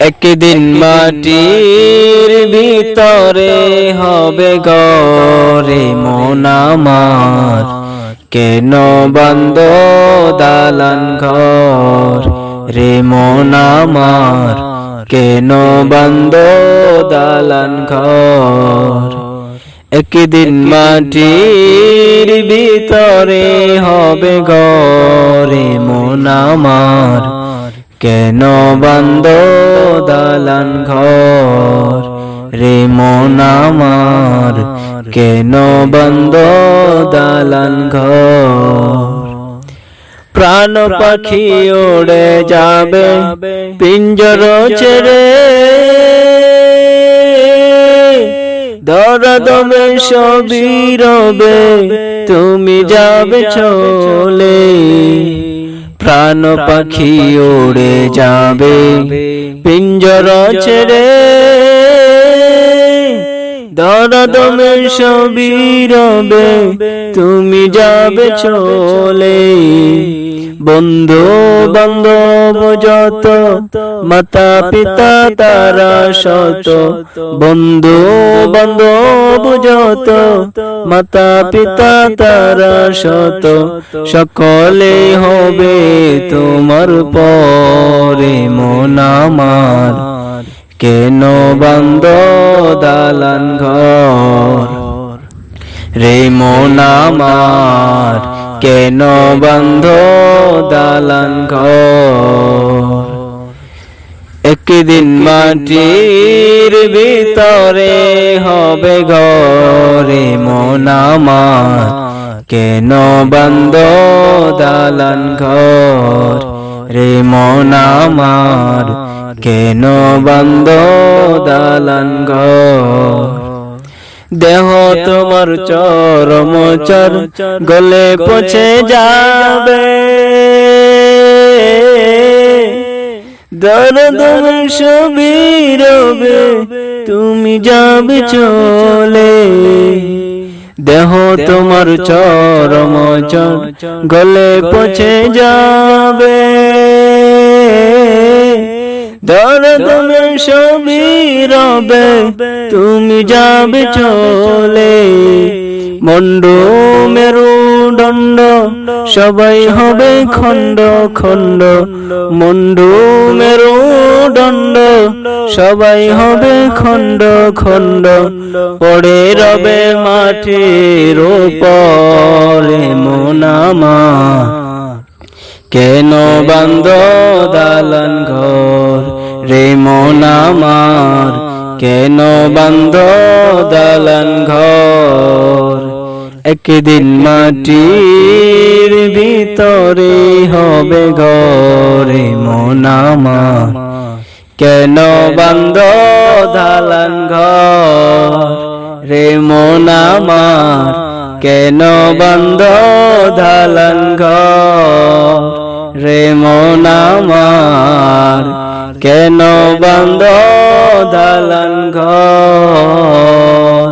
একদিন মাটির ভিতরে হবে ঘরে মন আমার, কেন বন্ধ দালান ঘর রে মন আমার, কেন বন্ধ দালান ঘর। একদিন মাটির ভিতরে হবে ঘরে মন আমার, কেন বন্ধ দালান ঘর রে মন আমার, কেন বন্ধ দালান ঘর। প্রাণ পাখি উড়ে যাবে পিঞ্জর ছেড়ে, দরদমে সবই রবে তুমি যাবে চলে। প্রাণ পাখি উড়ে যাবে পিঞ্জর ছেড়ে, দরদমে সবই রবে তুমি যাবে চলে। বন্ধু বান্ধব যত মাতা পিতা তারা শত, বন্ধু বান্ধব যত মাতা পিতা তারা শত, সকলে হবে তোমার পরে মন আমার, কেন বন্ধ দালান ঘর রে মন আমার, কেন বন্ধ দালান ঘর। একদিন মাটির ভিতরে হবে ঘরে মন আমার, কেন বন্ধ দালান ঘর রে মন আমার, কেন বন্ধ দালান ঘর। দেহ তোমার চরম চর গলে পচে যাবে, দরদ সবই রবে তুমি যাবে চলে। দেহ তোমার চরম চর গলে পচে যাবে, দরদ সবই রবে তুমি যাবে চলে। মন্ডু মেরুদণ্ড সবাই হবে খণ্ড খণ্ড, মন্ডু মেরুদণ্ড সবাই হবে খণ্ড খণ্ড, পড়ে রবে মাটির উপরে মন আমার, কেন বন্ধ দালান ঘর রে মন আমার, কেন বন্ধ দালান ঘর। একদিন মাটির ভিতরে হবে ঘরে মন আমার, কেন বন্ধ দালান ঘর রে মন আমার, কেন বন্ধ দালান ঘর রে মন আমার, কেন বন্ধ দালান ঘর।